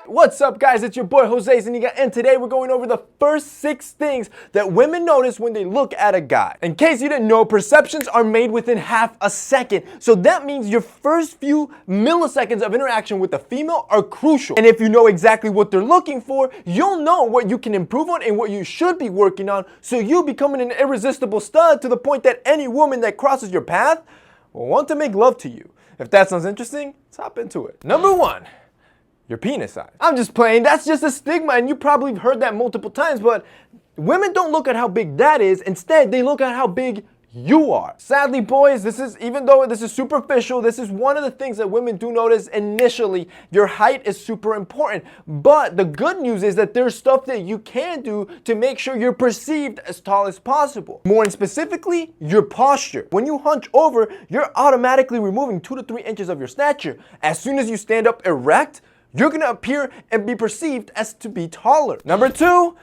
What's up, guys? It's your boy Jose Zuniga, and today we're going over the first 6 things that women notice when they look at a guy. In case you didn't know, perceptions are made within half a second, so that means your first few milliseconds of interaction with a female are crucial. And if you know exactly what they're looking for, you'll know what you can improve on and what you should be working on, so you becoming an irresistible stud to the point that any woman that crosses your path will want to make love to you. If that sounds interesting, let's hop into it. Number 1. Your penis size. I'm just playing. That's just a stigma, and you probably have heard that multiple times, but women don't look at how big that is. Instead, they look at how big you are. Sadly, boys, even though this is superficial, this is one of the things that women do notice initially. Your height is super important, but the good news is that there's stuff that you can do to make sure you're perceived as tall as possible. More specifically, your posture. When you hunch over, you're automatically removing 2 to 3 inches of your stature. As soon as you stand up erect, you're gonna appear and be perceived as to be taller. Number 2,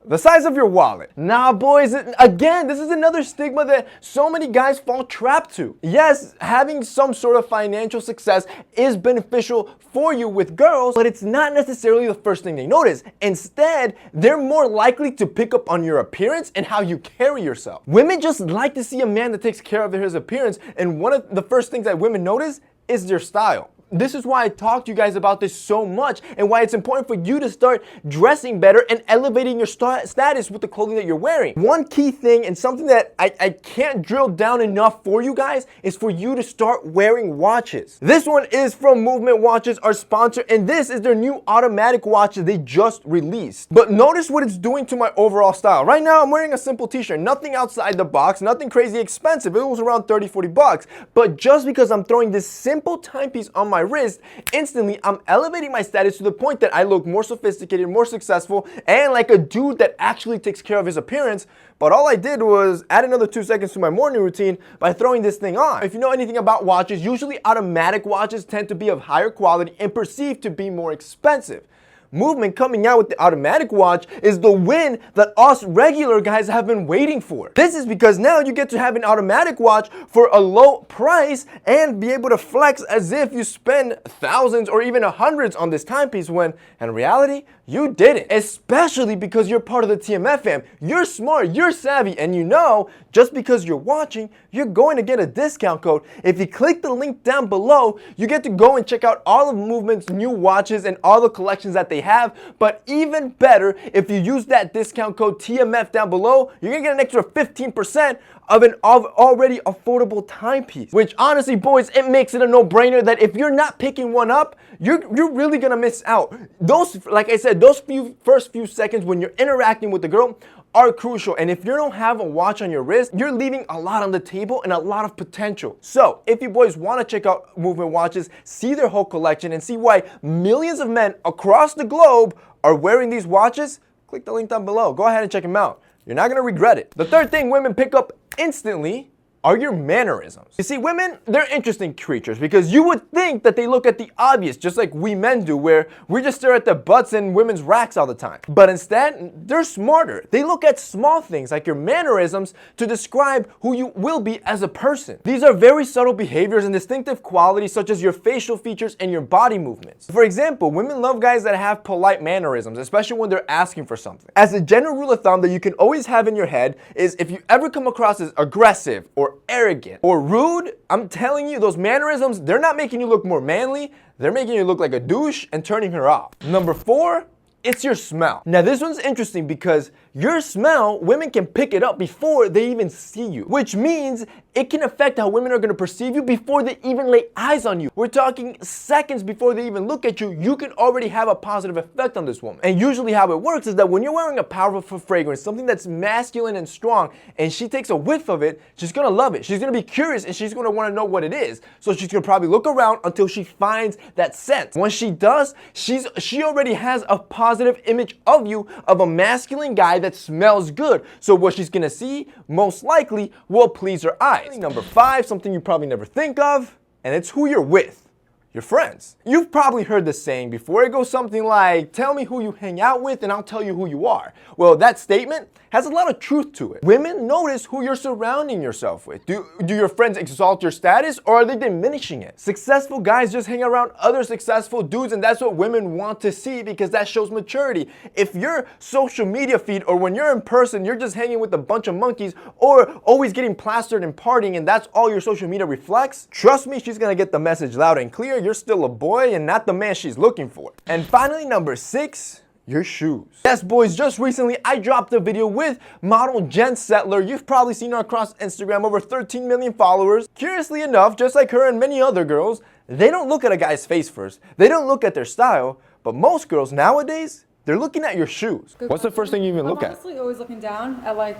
the size of your wallet. Nah, boys, again, this is another stigma that so many guys fall trapped to. Yes, having some sort of financial success is beneficial for you with girls, but it's not necessarily the first thing they notice. Instead, they're more likely to pick up on your appearance and how you carry yourself. Women just like to see a man that takes care of his appearance, and one of the first things that women notice is their style. This is why I talk to you guys about this so much, and why it's important for you to start dressing better and elevating your status with the clothing that you're wearing. One key thing, and something that I can't drill down enough for you guys, is for you to start wearing watches. This one is from Movement Watches, our sponsor, and this is their new automatic watch that they just released. But notice what it's doing to my overall style. Right now, I'm wearing a simple t-shirt, nothing outside the box, nothing crazy expensive. It was around 30, 40 bucks. But just because I'm throwing this simple timepiece on my wrist, instantly I'm elevating my status to the point that I look more sophisticated, more successful, and like a dude that actually takes care of his appearance. But all I did was add another 2 seconds to my morning routine by throwing this thing on. If you know anything about watches, usually automatic watches tend to be of higher quality and perceived to be more expensive. Movement coming out with the automatic watch is the win that us regular guys have been waiting for. This is because now you get to have an automatic watch for a low price and be able to flex as if you spend thousands or even hundreds on this timepiece, when in reality you didn't. Especially because you're part of the TMF fam. You're smart, you're savvy, and you know just because you're watching, you're going to get a discount code. If you click the link down below, you get to go and check out all of Movement's new watches and all the collections that they have. But even better, if you use that discount code TMF down below, you're gonna get an extra 15% of an already affordable timepiece. Which honestly, boys, it makes it a no-brainer that if you're not picking one up, you're really gonna miss out. Those, like I said, those first few seconds when you're interacting with the girl are crucial, and if you don't have a watch on your wrist, you're leaving a lot on the table and a lot of potential. So if you boys want to check out Movement Watches, see their whole collection, and see why millions of men across the globe are wearing these watches, click the link down below. Go ahead and check them out. You're not going to regret it. The third thing women pick up instantly are your mannerisms. You see, women, they're interesting creatures because you would think that they look at the obvious, just like we men do, where we just stare at the butts in women's racks all the time. But instead, they're smarter. They look at small things like your mannerisms to describe who you will be as a person. These are very subtle behaviors and distinctive qualities such as your facial features and your body movements. For example, women love guys that have polite mannerisms, especially when they're asking for something. As a general rule of thumb that you can always have in your head is, if you ever come across as aggressive or arrogant or rude, I'm telling you, those mannerisms, they're not making you look more manly, they're making you look like a douche and turning her off. Number 4, it's your smell. Now this one's interesting because your smell, women can pick it up before they even see you, which means it can affect how women are going to perceive you before they even lay eyes on you. We're talking seconds before they even look at you, you can already have a positive effect on this woman. And usually how it works is that when you're wearing a powerful fragrance, something that's masculine and strong, and she takes a whiff of it, she's going to love it. She's going to be curious and she's going to want to know what it is. So she's going to probably look around until she finds that scent. Once she does, she already has a positive image of you, of a masculine guy that smells good. So what she's going to see, most likely, will please her eyes. Number 5, something you probably never think of, and it's who you're with. your friends. You've probably heard the saying before. It goes something like, tell me who you hang out with and I'll tell you who you are. Well, that statement has a lot of truth to it. Women notice who you're surrounding yourself with. Do your friends exalt your status or are they diminishing it? Successful guys just hang around other successful dudes, and that's what women want to see because that shows maturity. If your social media feed or when you're in person, you're just hanging with a bunch of monkeys or always getting plastered and partying and that's all your social media reflects, trust me, she's gonna get the message loud and clear. You're still a boy and not the man she's looking for. And finally, number 6, your shoes. Yes, boys, just recently I dropped a video with model Jen Settler. You've probably seen her across Instagram, over 13 million followers. Curiously enough, just like her and many other girls, they don't look at a guy's face first. They don't look at their style, but most girls nowadays, they're looking at your shoes. What's the first thing you even look at? I'm honestly always looking down at like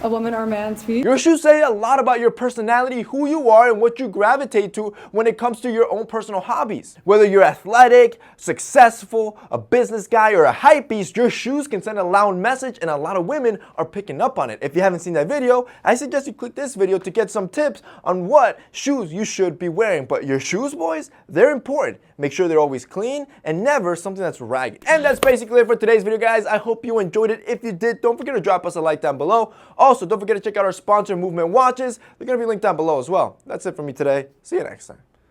a woman or a man's feet. Your shoes say a lot about your personality, who you are, and what you gravitate to when it comes to your own personal hobbies. Whether you're athletic, successful, a business guy, or a hypebeast, your shoes can send a loud message and a lot of women are picking up on it. If you haven't seen that video, I suggest you click this video to get some tips on what shoes you should be wearing. But your shoes, boys, they're important. Make sure they're always clean and never something that's ragged. And that's basically it for today's video, guys. I hope you enjoyed it. If you did, don't forget to drop us a like down below. Also, don't forget to check out our sponsor, Movement Watches. They're going to be linked down below as well. That's it for me today. See you next time.